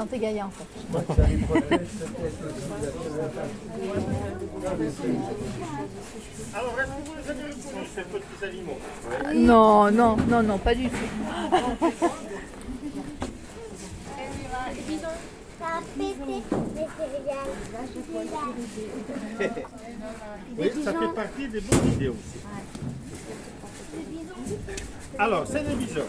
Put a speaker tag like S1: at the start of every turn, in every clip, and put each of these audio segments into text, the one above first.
S1: Santé Gaïa en fait.
S2: Alors, est-ce que vous les avez reconnus, ces petits animaux?
S1: Non, non, non, non, pas du tout.
S2: Oui, ça fait partie des bonnes idées aussi. Alors, c'est des bisons.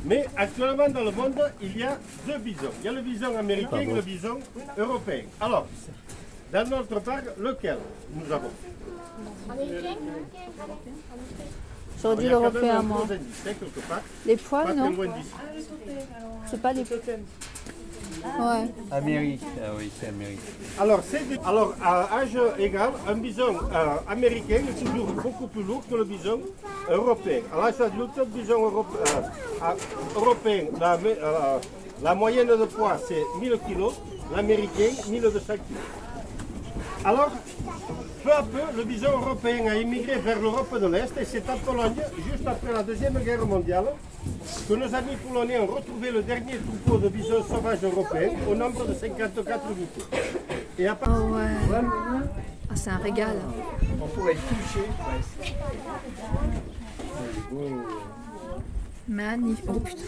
S2: Mais actuellement dans le monde, il y a deux bisons. Il y a le bison américain et le bison européen. Alors, dans notre parc, lequel nous avons?
S1: J'aurais
S2: Il
S1: dit
S2: y a quand même
S1: l'européen,
S2: un
S1: moi.
S2: gros indice, hein, quelque part.
S1: Les
S2: Pas
S1: poils,
S2: très
S1: non?
S2: loin d'ici.
S1: C'est pas les... Ouais.
S3: Amérique, ah oui, c'est Amérique.
S2: Alors, à âge égal, un bison américain est toujours beaucoup plus lourd que le bison européen. À l'âge adulte, le bison européen, la moyenne de poids, c'est 1000 kg, l'américain, 1200 kg. Alors, peu à peu, le bison européen a émigré vers l'Europe de l'Est et c'est en Pologne, juste après la Deuxième Guerre mondiale, que nos amis polonais ont retrouvé le dernier troupeau de bisons sauvages européens au nombre de 54 unités. Et à part...
S1: Oh ouais. Ah, c'est un régal.
S3: On pourrait le toucher presque.
S1: Magnifique. Oh putain.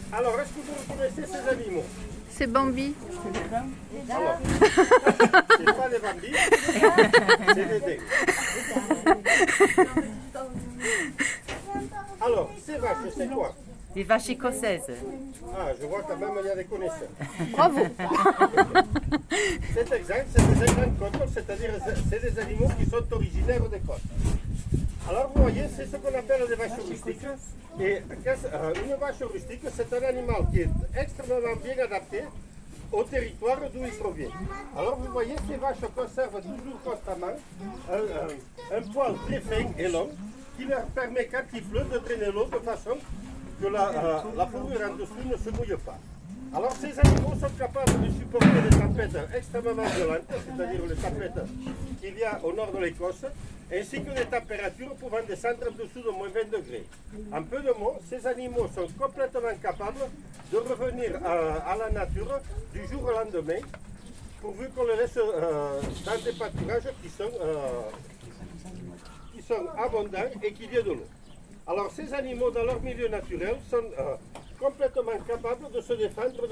S2: Alors, est-ce que vous reconnaissez ces animaux?
S1: C'est Bambi.
S2: Alors, c'est pas des bambis, c'est des dingues. Alors, ces vaches, c'est quoi?
S4: Des vaches écossaises.
S2: Ah, je vois quand même il y a des connaisseurs.
S1: Bravo.
S2: C'est exact, c'est des exemples contrôles, c'est-à-dire c'est des animaux qui sont originaires d'Écosse. Alors vous voyez, c'est ce qu'on appelle des vaches rustiques. Et une vache rustique, c'est un animal qui est extrêmement bien adapté au territoire d'où il provient. Alors vous voyez, ces vaches conservent toujours constamment un poil très fin et long qui leur permet, quand il pleut, de drainer l'eau de façon que la fourrure en dessous ne se mouille pas. Alors ces animaux sont capables de supporter des tempêtes extrêmement violentes, c'est-à-dire les tempêtes qu'il y a au nord de l'Écosse, ainsi que des températures pouvant descendre en dessous de moins 20 degrés. En peu de mots, ces animaux sont complètement capables de revenir à la nature du jour au lendemain, pourvu qu'on les laisse dans des pâturages qui sont abondants et qu'il y ait de l'eau. Alors ces animaux dans leur milieu naturel sont complètement capables de se défendre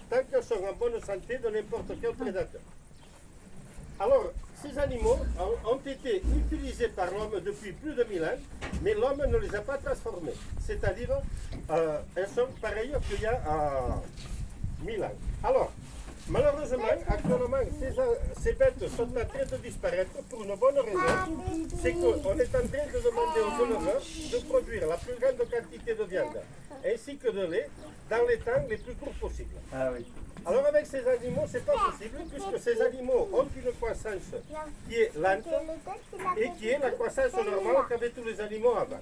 S2: tant qu'ils sont en bonne santé de n'importe quel prédateur. Alors ces animaux ont été utilisés par l'homme depuis plus de 1000 ans, mais l'homme ne les a pas transformés. C'est-à-dire, elles sont pareilles qu'il y a 1000 ans. Alors, malheureusement, actuellement, ces bêtes sont en train de disparaître pour une bonne raison. C'est qu'on est en train de demander aux éleveurs de produire la plus grande quantité de viande ainsi que de lait dans les temps les plus courts possibles.
S3: Ah oui.
S2: Alors avec ces animaux, ce n'est pas possible puisque ces animaux ont une croissance qui est lente et qui est la croissance normale qu'avaient tous les animaux avant.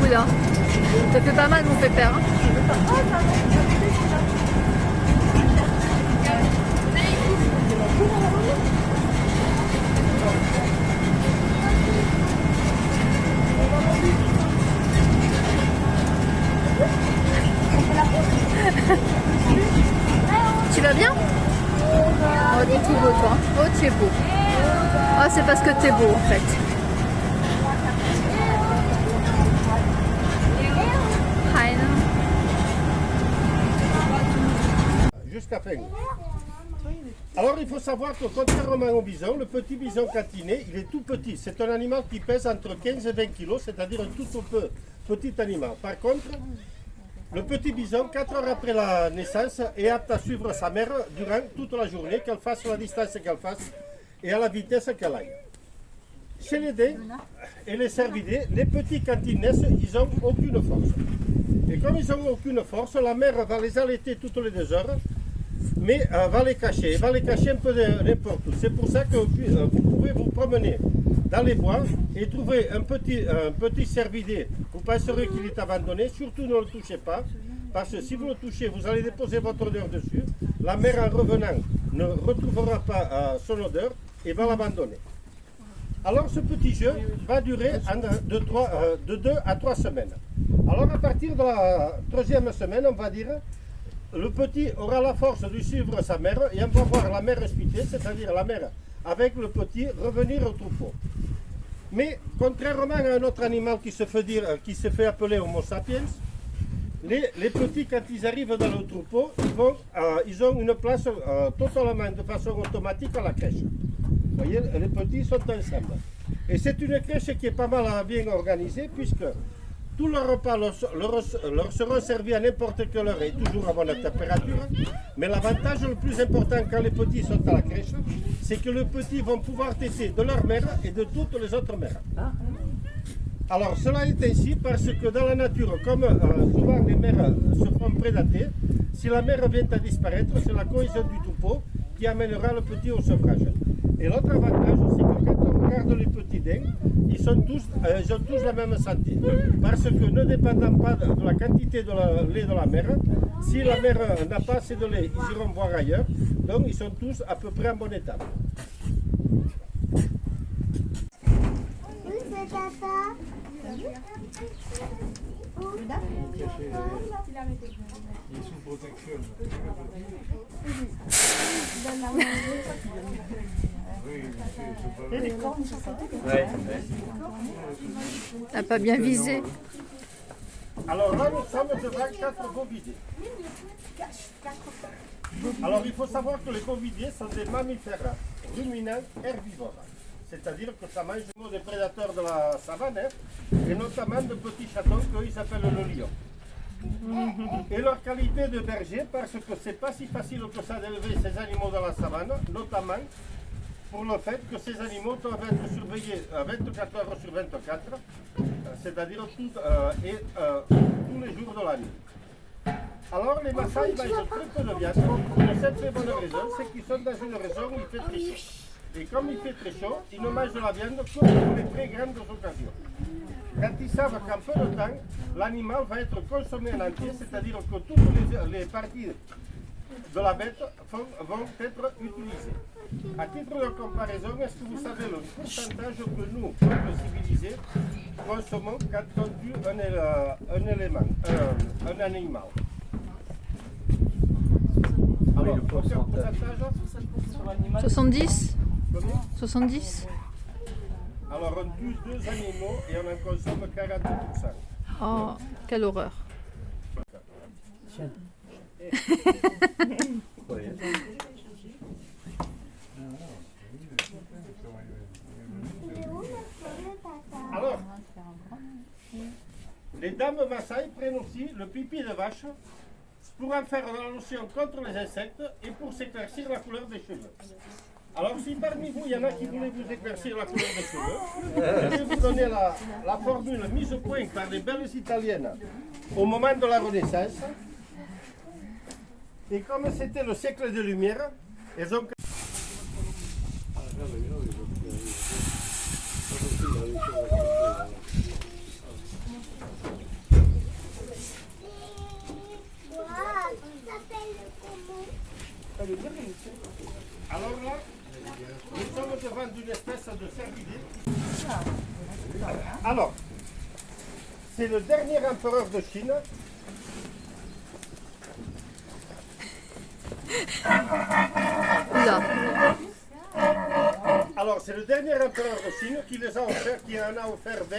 S1: Oula. Ça fait pas mal mon pépère. Hein. Tu vas bien? Oh, t'es tout beau toi. Oh, tu es beau. Oh, c'est parce que t'es beau en fait.
S2: Jusqu'à fin. Alors il faut savoir que contrairement au bison, le petit bison quand il naît, il est tout petit. C'est un animal qui pèse entre 15 et 20 kg, c'est-à-dire un tout petit animal. Par contre, le petit bison, 4 heures après la naissance, est apte à suivre sa mère durant toute la journée, qu'elle fasse la distance qu'elle fasse et à la vitesse qu'elle aille. Chez les daims et les cervidés, les petits quand ils naissent, ils n'ont aucune force. Et comme ils n'ont aucune force, la mère va les allaiter toutes les 2 heures mais va les cacher. Il va les cacher un peu n'importe où. C'est pour ça que vous pouvez vous promener dans les bois et trouver un petit cervidé. Vous penserez qu'il est abandonné. Surtout ne le touchez pas, parce que si vous le touchez, vous allez déposer votre odeur dessus. La mère en revenant ne retrouvera pas son odeur et va l'abandonner. Alors ce petit jeu va durer de 2 à 3 semaines. Alors à partir de la 3e semaine, on va dire, le petit aura la force de suivre sa mère et on va voir la mère hospitée, c'est-à-dire la mère avec le petit, revenir au troupeau. Mais contrairement à un autre animal qui se fait appeler Homo sapiens, les petits, quand ils arrivent dans le troupeau, ils ont une place totalement de façon automatique à la crèche. Vous voyez, les petits sont ensemble. Et c'est une crèche qui est pas mal bien organisée, puisque tous leurs repas leur seront servis à n'importe quelle heure et toujours à bonne température. Mais l'avantage le plus important quand les petits sont à la crèche, c'est que les petits vont pouvoir tester de leur mère et de toutes les autres mères. Alors cela est ainsi parce que dans la nature, comme souvent les mères se font prédater, si la mère vient à disparaître, c'est la cohésion du troupeau qui amènera le petit au sevrage. Et l'autre avantage, c'est que quand on regarde les petits dingues, ils ont tous la même santé. Parce que ne dépendant pas de la quantité de lait de la mère, si la mère n'a pas assez de lait, ils iront voir ailleurs. Donc ils sont tous à peu près en bon état.
S4: Oui, c'est papa.
S5: Il est sous protection.
S1: T'as pas bien visé.
S2: Alors là, nous sommes devant 4 bovidés. Alors il faut savoir que les bovidés sont des mammifères ruminants herbivores. C'est-à-dire que ça mange des prédateurs de la savane, et notamment de petits chatons qu'ils appellent le lion. Et leur qualité de berger, parce que c'est pas si facile que ça d'élever ces animaux dans la savane, notamment pour le fait que ces animaux doivent être surveillés 24 heures sur 24, c'est-à-dire tous les jours de l'année. Alors les Maasai mangent très peu de viande, pour une simple bonne raison, c'est qu'ils sont dans une région où il fait très chaud. Et comme il fait très chaud, ils ne mangent de la viande que pour les très grandes occasions. Quand ils savent qu'en peu de temps, l'animal va être consommé en entier, c'est-à-dire que toutes les parties de la bête vont être utilisées. À titre de comparaison, est-ce que vous savez le pourcentage que nous, peuples civilisés, consommons quand on tue un animal? Alors, le pourcentage
S1: 70
S2: combien?
S1: 70
S2: Alors on tue 2 animaux et on en consomme 40%.
S1: Oh, quelle horreur.
S2: Alors, les dames Maasai prennent aussi le pipi de vache pour en faire la lotion contre les insectes et pour s'éclaircir la couleur des cheveux. Alors si parmi vous, il y en a qui voulaient vous éclaircir la couleur des cheveux, je vais vous donner la formule mise au point par les belles italiennes au moment de la Renaissance. Et comme c'était le siècle des Lumières, elles ont... Alors là, nous sommes devant une espèce de cervidé. Alors, c'est le dernier empereur de Chine.
S1: Oula.
S2: Alors, c'est le dernier empereur de Chine qui en a offert 20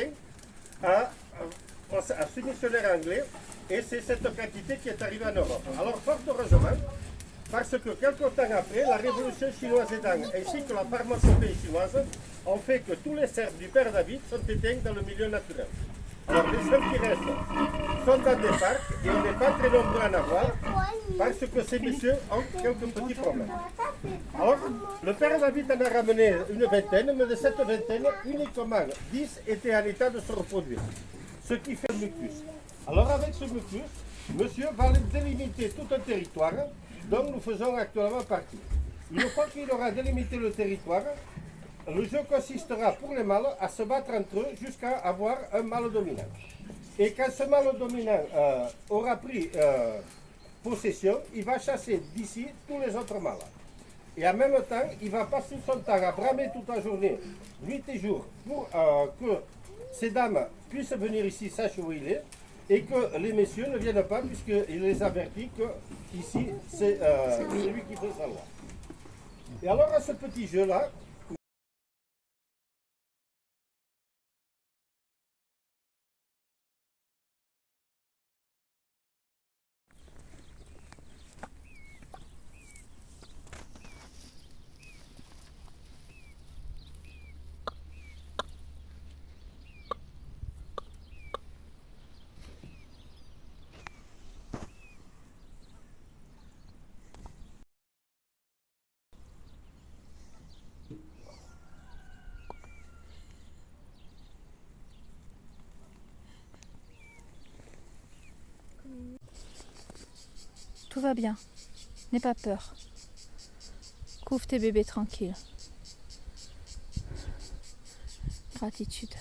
S2: à ce missionnaire anglais. Et c'est cette quantité qui est arrivée en Europe. Alors, fort heureusement, parce que quelque temps après, la révolution chinoise aidant ainsi que la pharmacopée chinoise ont fait que tous les cerfs du père David sont éteints dans le milieu naturel. Alors les seuls qui restent sont dans des parcs et on n'est pas très nombreux à en avoir parce que ces messieurs ont quelques petits problèmes. Alors le père David en a ramené une vingtaine, mais de cette vingtaine, uniquement 10 étaient en état de se reproduire. Ce qui fait le mucus. Alors avec ce monsieur va délimiter tout un territoire dont nous faisons actuellement partie. Une fois qu'il aura délimité le territoire, le jeu consistera pour les mâles à se battre entre eux jusqu'à avoir un mâle dominant. Et quand ce mâle dominant aura pris possession, il va chasser d'ici tous les autres mâles. Et en même temps, il va passer son temps à bramer toute la journée, nuit et jour, pour que ces dames puissent venir ici, sachent où il est, et que les messieurs ne viennent pas, puisqu'il les avertit que ici, c'est lui qui fait sa loi. Et alors, à ce petit jeu-là,
S1: Tout va bien. N'aie pas peur. Couvre tes bébés tranquille. Gratitude.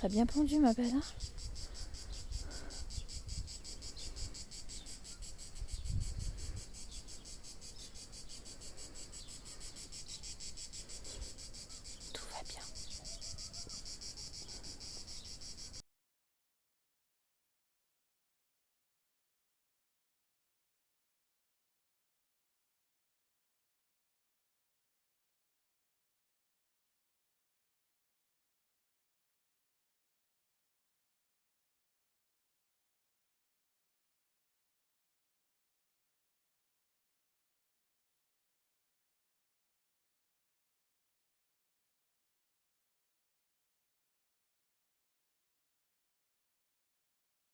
S1: T'as bien pondu, ma belle, hein?